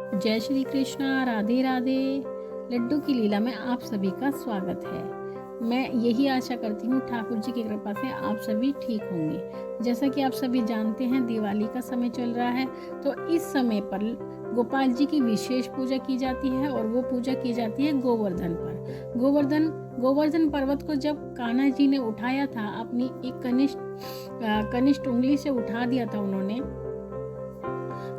जय श्री कृष्णा, राधे राधे। लड्डू की लीला में आप सभी का स्वागत है। मैं यही आशा करती हूँ ठाकुर जी की कृपा से आप सभी ठीक होंगे। जैसा कि आप सभी जानते हैं, दिवाली का समय चल रहा है, तो इस समय पर गोपाल जी की विशेष पूजा की जाती है और वो पूजा की जाती है गोवर्धन पर। गोवर्धन पर्वत को जब कान्हा जी ने उठाया था, अपनी एक कनिष्ठ उंगली से उठा दिया था उन्होंने,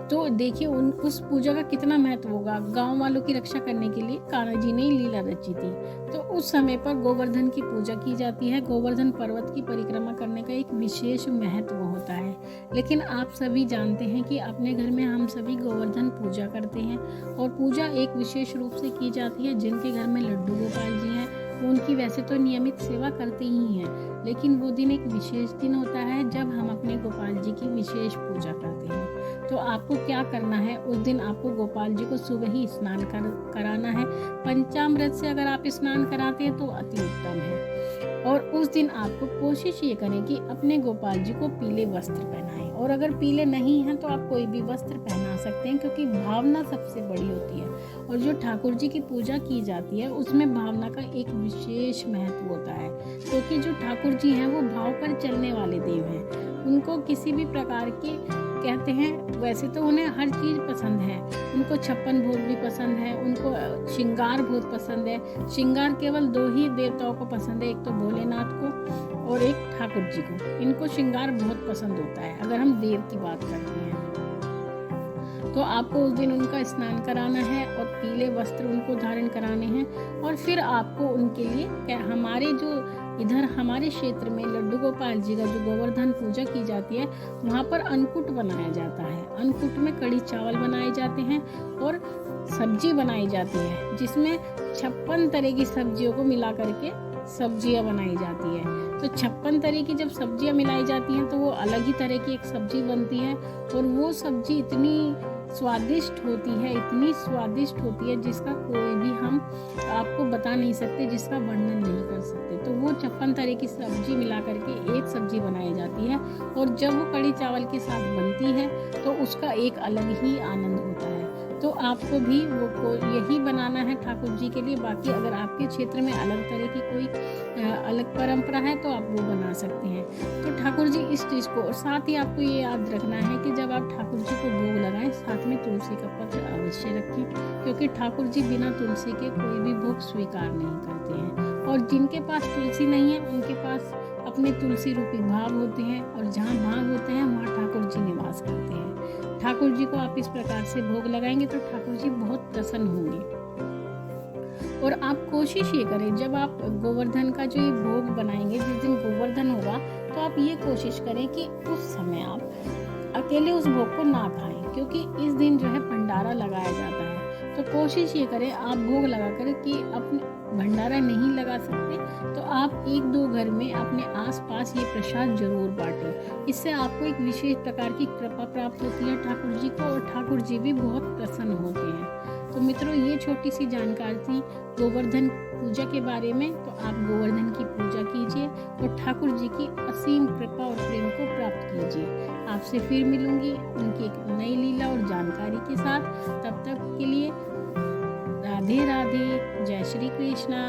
तो देखिए उस पूजा का कितना महत्व होगा। गांव वालों की रक्षा करने के लिए कान्हा जी ने लीला रची थी। तो उस समय पर गोवर्धन की पूजा की जाती है। गोवर्धन पर्वत की परिक्रमा करने का एक विशेष महत्व होता है। लेकिन आप सभी जानते हैं कि अपने घर में हम सभी गोवर्धन पूजा करते हैं और पूजा एक विशेष रूप से की जाती है। जिनके घर में लड्डू गोपाल जी हैं वो उनकी वैसे तो नियमित सेवा करते ही हैं, लेकिन वो दिन एक विशेष दिन होता है जब हम अपने गोपाल जी की विशेष पूजा करते हैं। तो आपको क्या करना है, उस दिन आपको गोपाल जी को सुबह ही स्नान कराना है। पंचामृत से अगर आप स्नान कराते हैं तो अति उत्तम है। और उस दिन आपको कोशिश ये करें कि अपने गोपाल जी को पीले वस्त्र पहनाएं, और अगर पीले नहीं हैं तो आप कोई भी वस्त्र पहना सकते हैं, क्योंकि भावना सबसे बड़ी होती है। और जो ठाकुर जी की पूजा की जाती है उसमें भावना का एक विशेष महत्व होता है, क्योंकि जो ठाकुर जी हैं वो भाव पर चलने वाले देव हैं। उनको किसी भी प्रकार की कहते हैं, वैसे तो उन्हें हर चीज़ पसंद है। उनको 56 भोग भी पसंद है, उनको श्रृंगार बहुत पसंद है। श्रृंगार केवल 2 ही देवताओं को पसंद है, एक तो भोलेनाथ को और एक ठाकुर जी को। इनको श्रृंगार बहुत पसंद होता है अगर हम देव की बात करते हैं। तो आपको उस दिन उनका स्नान कराना है और पीले वस्त्र उनको धारण कराने हैं। और फिर आपको उनके लिए हमारे क्षेत्र में लड्डू गोपाल जी का जो गोवर्धन पूजा की जाती है, वहाँ पर अन्नकूट बनाया जाता है। अन्नकूट में कड़ी चावल बनाए जाते हैं और सब्जी बनाई जाती है, जिसमें 56 तरह की सब्जियों को मिला करके सब्जियां बनाई जाती है। तो 56 तरह की जब सब्जियां मिलाई जाती हैं तो वो अलग ही तरह की एक सब्जी बनती है, और वो सब्जी इतनी स्वादिष्ट होती है जिसका कोई भी हम आपको बता नहीं सकते, जिसका वर्णन नहीं कर सकते। तो वो 56 तरह की सब्जी मिला करके एक सब्जी बनाई जाती है, और जब वो कड़ी चावल के साथ बनती है तो उसका एक अलग ही आनंद होता है। तो आपको भी यही बनाना है ठाकुर जी के लिए। बाकी अगर आपके क्षेत्र में अलग तरह की कोई अलग परंपरा है तो आप वो बना सकते हैं। तो ठाकुर जी इस चीज़ को, और साथ ही आपको ये याद रखना है कि जब आप ठाकुर जी को भोग लगाएं, साथ में तुलसी का पत्र अवश्य रखें, क्योंकि ठाकुर जी बिना तुलसी के कोई भी भोग स्वीकार नहीं करते हैं। और जिनके पास तुलसी नहीं है उनके पास अपने तुलसी रूपी भाव होते हैं, और जहाँ भाव होते हैं वहाँ ठाकुर जी निवास करते हैं। ठाकुर जी को आप इस प्रकार से भोग लगाएंगे तो ठाकुर जी बहुत प्रसन्न होंगे। और आप कोशिश ये करें, जब आप गोवर्धन का जो ये भोग बनाएंगे, जिस दिन गोवर्धन होगा, तो आप ये कोशिश करें कि उस समय आप अकेले उस भोग को ना खाएं, क्योंकि इस दिन जो है भंडारा लगाया जाता है। तो कोशिश ये करें, आप भोग लगा कर कि अपने भंडारा नहीं लगा सकते तो आप 1-2 घर में अपने आसपास ये प्रसाद जरूर बांटें। इससे आपको एक विशेष प्रकार की कृपा प्राप्त होती है ठाकुर जी को, और ठाकुर जी भी बहुत प्रसन्न होते हैं। तो मित्रों, ये छोटी सी जानकारी थी गोवर्धन पूजा के बारे में। तो आप गोवर्धन की पूजा कीजिए और ठाकुर जी की असीम कृपा और प्रेम को प्राप्त कीजिए। आपसे फिर मिलूंगी उनकी एक नई लीला और जानकारी के साथ। तब तक के लिए राधे राधे, जय श्री कृष्णा।